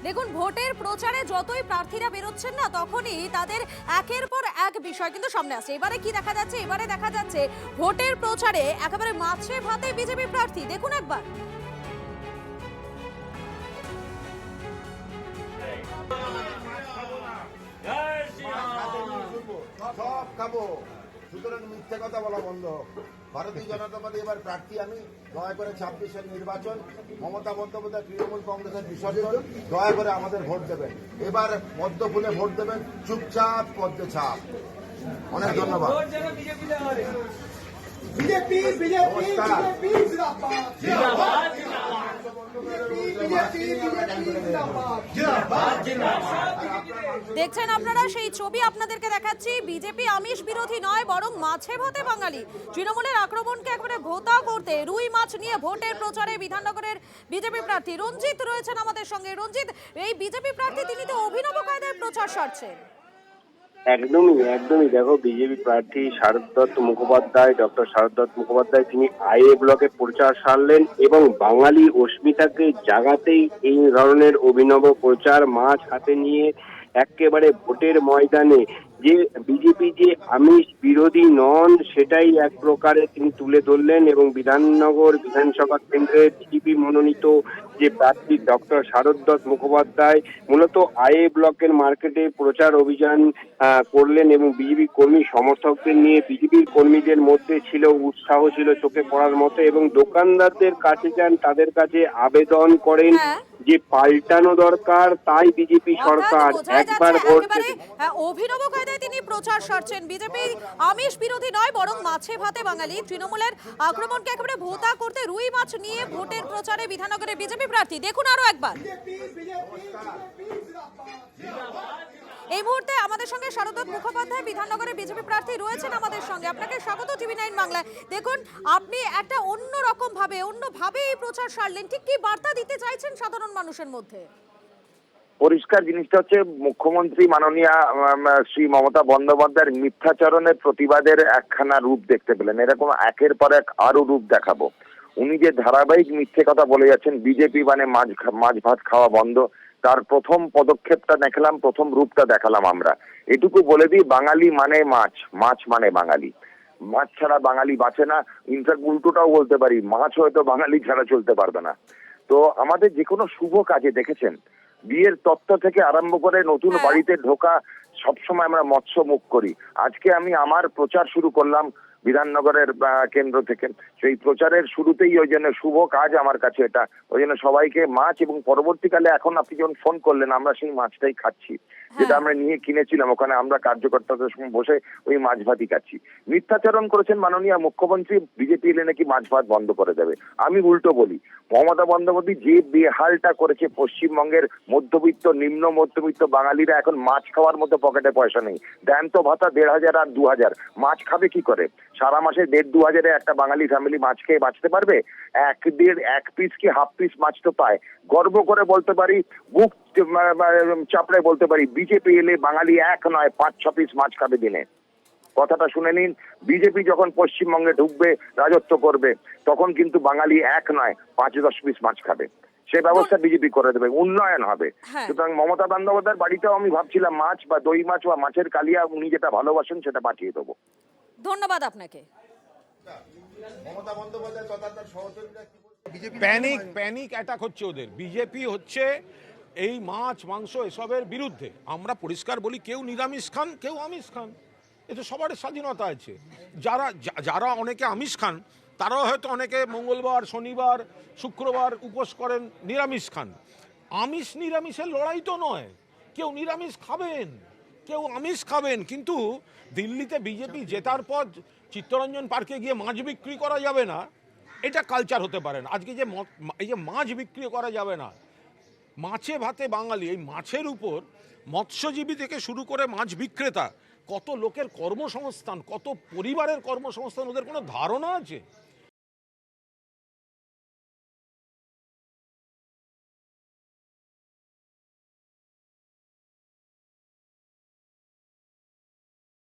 দেখুন, ভোটের প্রচারে যতই প্রার্থীরা বেরোচ্ছেন না, তখনই তাদের একের পর এক বিষয় কিন্তু সামনে আসছে। এবারে কি দেখা যাচ্ছে? এবারে দেখা যাচ্ছে ভোটের প্রচারে একেবারে মাছে ভাতে বিজেপি প্রার্থী। দেখুন একবার। সব খাবো, সুতরাং মিথ্যে কথা বলা বন্ধ হোক। ভারতীয় জনতা পার্টি এবার প্রার্থী আমি। দয়া করে 26-এর নির্বাচন, মমতা বন্দ্যোপাধ্যায় তৃণমূল কংগ্রেসের বিসর্জন, দয়া করে আমাদের ভোট দেবেন। এবার পদ্ম ফুলে ভোট দেবেন, চুপচাপ পদ্মে ছাপ। অনেক ধন্যবাদ। বিজেপি বিজেপি বিজেপি জিন্দাবাদ জিন্দাবাদ বিজেপি বিজেপি জিন্দাবাদ জিন্দাবাদ জিন্দাবাদ। দেখছেন আপনারা, সেই ছবি আপনাদেরকে দেখাচ্ছি। বিজেপি আমিষ বিরোধী নয়, বরং মাছে ভাতে বাঙালি। তৃণমূলের আক্রমণকে একবারে ভোতা করতে রুই মাছ নিয়ে ভোটের প্রচারে বিধাননগরের বিজেপি প্রার্থী রঞ্জিত রয়েছেন আমাদের সঙ্গে। রঞ্জিত, এই বিজেপি প্রার্থী তিনি তো অভিনব কায়দায় প্রচার সারছেন। একদমই দেখো, বিজেপি প্রার্থী শারদ দত্ত মুখোপাধ্যায়, ডক্টর শারদ দত্ত মুখোপাধ্যায় তিনি আইএ ব্লকে প্রচার সারলেন এবং বাঙালি অস্মিতাকে জাগাতেই এই ধরনের অভিনব প্রচার মাছ হাতে নিয়ে একেবারে ভোটের ময়দানে যে বিজেপি যে আমিষ বিরোধী নন সেটাই এক প্রকারে তিনি তুলে ধরলেন এবং বিধাননগর বিধানসভা কেন্দ্রে বিজেপি মনোনীত যে প্রার্থী ডক্টর শারদ দত্ত মুখোপাধ্যায় মূলত আইএ ব্লকের মার্কেটে প্রচার অভিযান করলেন এবং বিজেপি কর্মী সমর্থকদের নিয়ে বিজেপির কর্মীদের মধ্যে ছিল উৎসাহ, ছিল চোখে পড়ার মতো এবং দোকানদারদের কাছে যান, তাদের কাছে আবেদন করেন যে পাল্টানো দরকার, তাই বিজেপি সরকার একবার অভিনব কায়দায় তিনি প্রচার সারছেন। বিজেপি আমিষ বিরোধী নয়, বরং মাছে ভাতে বাঙালি। তৃণমূলের আক্রমণকে একেবারে ভোতা করতে রুই মাছ নিয়ে ভোটের প্রচারে বিধাননগরের বিজেপি প্রার্থী। দেখুন আরো একবার। এই মুহূর্তে আমাদের সঙ্গে শারদ দত্ত মুখোপাধ্যায় বিধাননগরের বিজেপি প্রার্থী রয়েছেন আমাদের সঙ্গে। আপনাকে স্বাগত টিভি9 বাংলায়। দেখুন, আপনি একটা অন্যভাবে এই প্রচার সারলেন। ঠিক কি বার্তা দিতে চাইছেন সাধারণ মানুষের মধ্যে? পরিষ্কার জিনিসটা হচ্ছে, মুখ্যমন্ত্রী মাননীয় শ্রী মমতা বন্দ্যোপাধ্যায়ের মিথ্যাচরণের প্রতিবাদের একখানা রূপ দেখতে পেলেন। এরকম একের পর এক আরো রূপ দেখাবো। উনি যে ধারাবাহিক মিথ্যে কথা বলে যাচ্ছেন, বিজেপি মানে মাছ ভাত খাওয়া বন্ধ, তার প্রথম পদক্ষেপটা দেখালাম, প্রথম রূপটা দেখালাম আমরা। এটুকু বলে দিই, বাঙালি মানে মাছ, মাছ মানে বাঙালি। মাছ ছাড়া বাঙালি বাঁচে না। ইনফ্যাক্ট উল্টোটাও বলতে পারি, মাছ হয়তো বাঙালি ছাড়া চলতে পারবে না। তো আমাদের যে কোনো শুভ কাজে দেখেছেন, বিয়ের তত্ত্ব থেকে আরম্ভ করে নতুন বাড়িতে ঢোকা, সবসময় আমরা মৎস্য মুখ করি। আজকে আমি আমার প্রচার শুরু করলাম বিধাননগরের কেন্দ্র থেকে। সেই প্রচারের শুরুতেই ওই জন্য শুভ কাজ আমার কাছে এটা। ওই জন্য সবাইকে মাছ, এবং পরবর্তীকালে এখন আপনি যখন ফোন করলেন আমরা সেই মাছটাই খাচ্ছি, যেটা আমরা নিয়ে কিনেছিলাম। ওখানে আমরা কার্যকর্তাদের সঙ্গে বসে ওই মাছ ভাতই খাচ্ছি। মিথ্যাচরণ করেছেন মাননীয় মুখ্যমন্ত্রী, বিজেপি এলে নাকি মাছ ভাত বন্ধ করে দেবে। আমি উল্টো বলি, মমতা বন্দ্যোপাধ্যায় যে বেহালটা করেছে পশ্চিমবঙ্গের মধ্যবিত্ত, নিম্ন মধ্যবিত্ত বাঙালিরা এখন মাছ খাওয়ার মতো পকেটে পয়সা নেই। দেন তো ভাতা ১,৫০০ আর ২,০০০, মাছ খাবে কি করে? সারা মাসে ১,৫০০-২,০০০ একটা বাঙালি ফ্যামিলি মাছ খেয়ে বাঁচতে পারবে? এক পিস কি হাফ পিস মাছ তো পায়। গর্ব করে বলতে পারি, বুক চাপড়ে বলতে পারি, বিজেপি এলে বাঙালি এক নয় ৫-৬ পিস মাছ খাবে দিনে। কথাটা শুনে নিন, বিজেপি যখন পশ্চিমবঙ্গে ঢুকবে, রাজত্ব করবে, তখন কিন্তু বাঙালি এক নয় ৫-১০ পিস মাছ খাবে। সে ব্যবস্থা বিজেপি করে দেবে, উন্নয়ন হবে। সুতরাং মমতা বন্দ্যোপাধ্যায়ের বাড়িতেও আমি ভাবছিলাম মাছ বা দই মাছ বা মাছের কালিয়া উনি যেটা ভালোবাসেন সেটা পাঠিয়ে দেবো। ধন্যবাদ আপনাকে। মমতা বন্দ্যোপাধ্যায় তথা তার সহযোগীরা প্যানিক অ্যাটাক হচ্ছে ওদের। বিজেপি হচ্ছে এই মাছ মাংস এসবের বিরুদ্ধে। আমরা পরিষ্কার বলি, কেউ নিরামিষ খান, কেউ আমিষ খান, এতে সবার স্বাধীনতা আছে। যারা অনেকে আমিষ খান, তারাও হয়তো অনেকে মঙ্গলবার, শনিবার, শুক্রবার উপোস করেন, নিরামিষ খান। আমিষ নিরামিষের লড়াই তো নয়, কেউ নিরামিষ খাবেন, কেউ আমিষ খাবেন। কিন্তু দিল্লিতে বিজেপি জেতার পর চিত্তরঞ্জন পার্কে গিয়ে মাছ বিক্রি করা যাবে না, এটা কালচার হতে পারে না। আজকে যে এই যে মাছ বিক্রি করা যাবে না, মাছে ভাতে বাঙালি, এই মাছের উপর মৎস্যজীবী থেকে শুরু করে মাছ বিক্রেতা, কত লোকের কর্মসংস্থান, কত পরিবারের কর্মসংস্থান, ওদের কোনো ধারণা আছে?